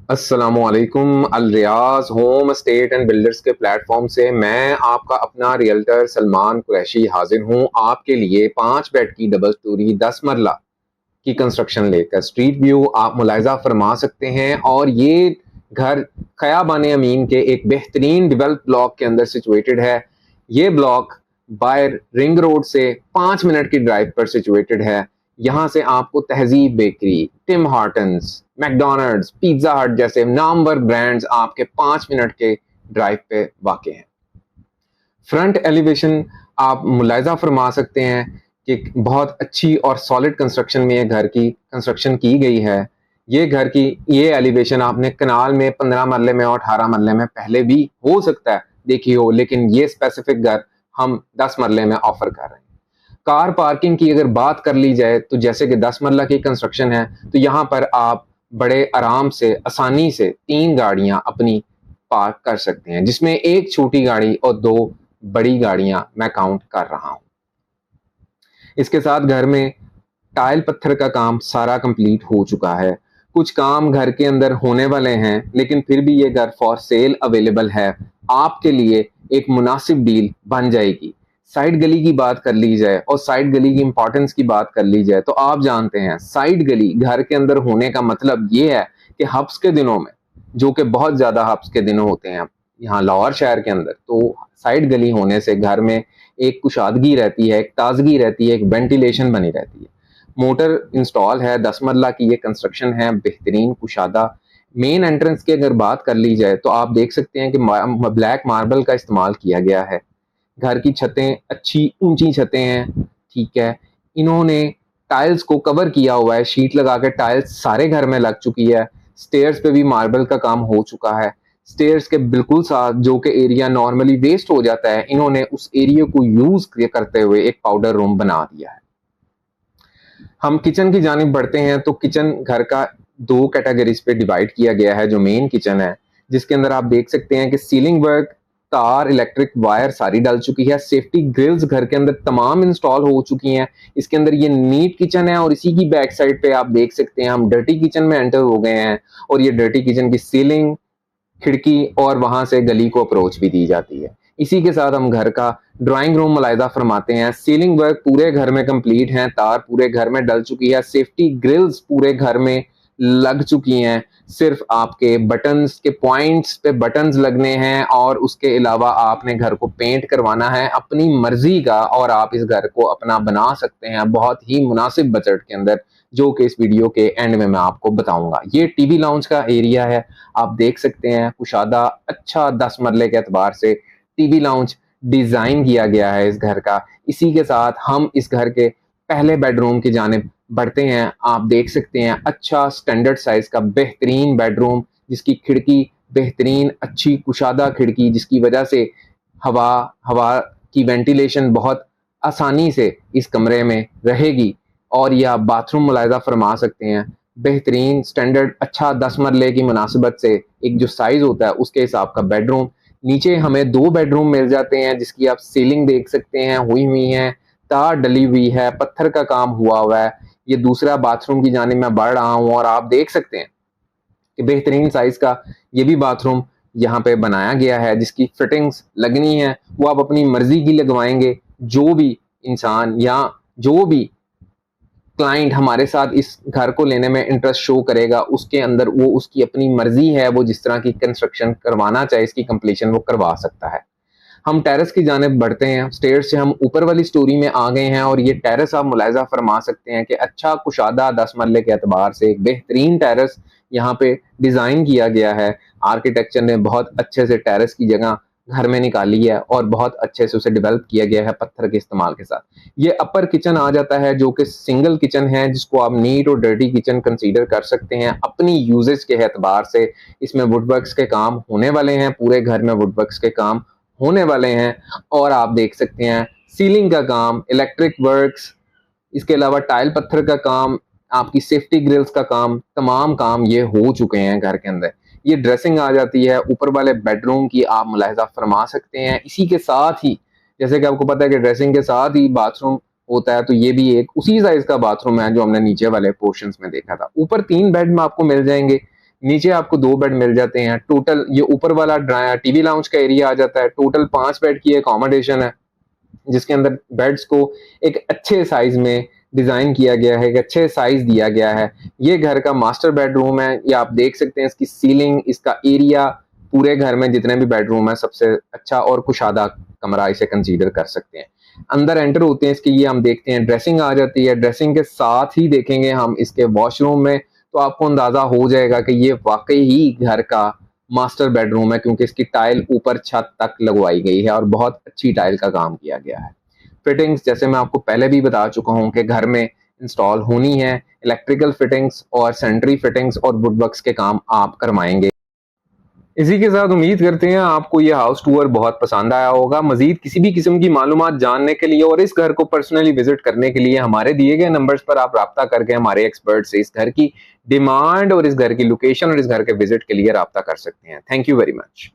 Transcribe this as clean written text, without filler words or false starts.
अस्सलामुअलैकुम। अल रियाज home state and builders के platform से मैं आपका अपना रियल्टर सलमान कुरैशी हाजिर हूं आपके लिए 5 बेड की डबल स्टोरी 10 मरला की कंस्ट्रक्शन लेकर। स्ट्रीट व्यू आप मुलायजा फरमा सकते हैं और ये घर खयाबान अमीन के एक बेहतरीन डेवलप ब्लॉक के अंदर सिचुएटेड है। ये ब्लॉक बाय रिंग रोड से 5 मिनट की ड्राइव पर सिचुएटेड है। यहाँ से आपको तहजीब बेकरी, टिम हार्टन्स, मैकडोनल्ड्स, पिज्जा हट जैसे नामवर ब्रांड्स आपके 5 मिनट के ड्राइव पे वाक़ हैं। फ्रंट एलिवेशन आप मुलायजा फरमा सकते हैं कि बहुत अच्छी और सॉलिड कंस्ट्रक्शन में ये घर की कंस्ट्रक्शन की गई है। ये घर की ये एलिवेशन आपने कनाल में 15 मरले में और 18 मरले में पहले भी हो सकता है देखी हो, लेकिन ये स्पेसिफिक घर हम 10 मरले में ऑफर कर रहे हैं। कार पार्किंग की अगर बात कर ली जाए तो जैसे कि 10 मरला की कंस्ट्रक्शन है तो यहाँ पर आप बड़े आराम से आसानी से 3 गाड़ियां अपनी पार्क कर सकते हैं, जिसमें एक छोटी गाड़ी और 2 बड़ी गाड़ियां मैं काउंट कर रहा हूं। इसके साथ घर में टाइल पत्थर का काम सारा कंप्लीट हो चुका है। कुछ काम घर के अंदर होने वाले हैं, लेकिन फिर भी ये घर फॉर सेल अवेलेबल है। आपके लिए एक मुनासिब डील बन जाएगी। साइड गली की बात कर ली जाए और साइड गली की इंपॉर्टेंस की बात कर ली जाए तो आप जानते हैं साइड गली घर के अंदर होने का मतलब ये है कि हब्स के दिनों में, जो कि बहुत ज्यादा हब्स के दिनों होते हैं यहाँ लाहौर शहर के अंदर, तो साइड गली होने से घर में एक कुशादगी रहती है, एक ताजगी रहती है, एक वेंटिलेशन बनी रहती है। मोटर इंस्टॉल है, 10 मरला की ये कंस्ट्रक्शन है, बेहतरीन कुशादा। मेन एंट्रेंस की अगर बात कर ली जाए तो आप देख सकते हैं कि ब्लैक मार्बल का इस्तेमाल किया गया है। घर की छतें अच्छी ऊंची छतें हैं, ठीक है। इन्होंने टाइल्स को कवर किया हुआ है, शीट लगा के टाइल्स सारे घर में लग चुकी है। स्टेयर्स पे भी मार्बल का काम हो चुका है। स्टेयर्स के बिल्कुल साथ जो कि एरिया नॉर्मली वेस्ट हो जाता है, इन्होंने उस एरिया को यूज करते हुए एक पाउडर रूम बना दिया है। हम किचन की जानिब बढ़ते हैं तो किचन घर का 2 कैटेगरीज पे डिवाइड किया गया है। जो मेन किचन है जिसके अंदर आप देख सकते हैं कि सीलिंग वर्क, तार, इलेक्ट्रिक वायर सारी डल चुकी है। सेफ्टी ग्रिल्स घर के अंदर तमाम इंस्टॉल हो चुकी हैं। इसके अंदर ये नीट किचन है और इसी की बैक साइड पे आप देख सकते हैं हम डर्टी किचन में एंटर हो गए हैं। और ये डर्टी किचन की सीलिंग, खिड़की और वहां से गली को अप्रोच भी दी जाती है। इसी के साथ हम घर का ड्राइंग रूम मुलायदा फरमाते हैं। सीलिंग वर्क पूरे घर में कंप्लीट है, तार पूरे घर में डल चुकी है, सेफ्टी ग्रिल्स पूरे घर में लग चुकी हैं। सिर्फ आपके बटन्स के पॉइंट्स पे बटन्स लगने हैं और उसके अलावा आपने घर को पेंट करवाना है अपनी मर्जी का, और आप इस घर को अपना बना सकते हैं बहुत ही मुनासिब बजट के अंदर, जो कि इस वीडियो के एंड में मैं आपको बताऊंगा। ये टीवी लाउंज का एरिया है, आप देख सकते हैं कुशादा अच्छा 10 मरले के एतबार से टीवी लाउंज डिजाइन किया गया है इस घर का। इसी के साथ हम इस घर के पहले बेडरूम की जानिब बढ़ते हैं। आप देख सकते हैं अच्छा स्टैंडर्ड साइज का बेहतरीन बेडरूम, जिसकी खिड़की बेहतरीन अच्छी कुशादा खिड़की, जिसकी वजह से हवा हवा की वेंटिलेशन बहुत आसानी से इस कमरे में रहेगी। और यह बाथरूम मुलायजा फरमा सकते हैं, बेहतरीन स्टैंडर्ड अच्छा 10 मरले की मुनासिबत से एक जो साइज होता है उसके हिसाब का बेडरूम। नीचे हमें 2 बेडरूम मिल जाते हैं जिसकी आप सीलिंग देख सकते हैं हुई हुई है, तार डली हुई है, पत्थर का काम हुआ हुआ है। ये दूसरा बाथरूम की जानिब मैं बढ़ रहा हूँ और आप देख सकते हैं कि बेहतरीन साइज का ये भी बाथरूम यहाँ पे बनाया गया है। जिसकी फिटिंग्स लगनी है वो आप अपनी मर्जी की लगवाएंगे। जो भी इंसान या जो भी क्लाइंट हमारे साथ इस घर को लेने में इंटरेस्ट शो करेगा, उसके अंदर वो उसकी अपनी मर्जी है, वो जिस तरह की कंस्ट्रक्शन करवाना चाहे इसकी कंप्लीशन वो करवा सकता है। हम टेरेस की जानिब बढ़ते हैं। स्टेयर से हम ऊपर वाली स्टोरी में आ गए हैं और ये टेरेस आप मुलायजा फरमा सकते हैं कि अच्छा कुशादा 10 मरले के एतबार से एक बेहतरीन टेरेस यहाँ पे डिजाइन किया गया है। आर्किटेक्चर ने बहुत अच्छे से टेरेस की जगह घर में निकाली है और बहुत अच्छे से उसे डेवलप किया गया है पत्थर के इस्तेमाल के साथ। ये अपर किचन आ जाता है जो कि सिंगल किचन है, जिसको आप नीट और डर्टी किचन कंसीडर कर सकते हैं अपनी यूजेज के एतबार से। इसमें वुडवर्क्स के काम होने वाले हैं, पूरे घर में वुडवर्क्स के काम होने वाले हैं। और आप देख सकते हैं सीलिंग का काम, इलेक्ट्रिक वर्क्स, इसके अलावा टाइल पत्थर का काम, आपकी सेफ्टी ग्रिल्स का काम, तमाम काम ये हो चुके हैं घर के अंदर। ये ड्रेसिंग आ जाती है ऊपर वाले बेडरूम की, आप मुलाहिजा फरमा सकते हैं। इसी के साथ ही जैसे कि आपको पता है कि ड्रेसिंग के साथ ही बाथरूम होता है, तो ये भी एक उसी साइज का बाथरूम है जो हमने नीचे वाले पोर्शंस में देखा था। ऊपर 3 बेड में आपको मिल जाएंगे, नीचे आपको 2 बेड मिल जाते हैं। टोटल ये ऊपर वाला टीवी लाउंज का एरिया आ जाता है। टोटल 5 बेड की अकोमोडेशन है, जिसके अंदर बेड्स को एक अच्छे साइज में डिजाइन किया गया है, एक अच्छे साइज दिया गया है। ये घर का मास्टर बेडरूम है। ये आप देख सकते हैं, इसकी सीलिंग, इसका एरिया, पूरे घर में जितने भी बेडरूम है सबसे अच्छा और कुशादा कमरा इसे कंसीडर कर सकते हैं। अंदर एंटर होते हैं इसके, ये हम देखते हैं ड्रेसिंग आ जाती है। ड्रेसिंग के साथ ही देखेंगे हम इसके वॉशरूम में, तो आपको अंदाजा हो जाएगा कि ये वाकई ही घर का मास्टर बेडरूम है, क्योंकि इसकी टाइल ऊपर छत तक लगवाई गई है और बहुत अच्छी टाइल का काम किया गया है। फिटिंग्स जैसे मैं आपको पहले भी बता चुका हूं कि घर में इंस्टॉल होनी है। इलेक्ट्रिकल फिटिंग्स और सैनिटरी फिटिंग्स और वुडवर्क्स के काम आप करवाएंगे। इसी के साथ उम्मीद करते हैं आपको ये हाउस टूर बहुत पसंद आया होगा। मजीद किसी भी किस्म की मालूमात जानने के लिए और इस घर को पर्सनली विजिट करने के लिए हमारे दिए गए नंबर्स पर आप राब्ता करके हमारे एक्सपर्ट से इस घर की डिमांड और इस घर की लोकेशन और इस घर के विजिट के लिए राब्ता कर सकते हैं। Thank you very much.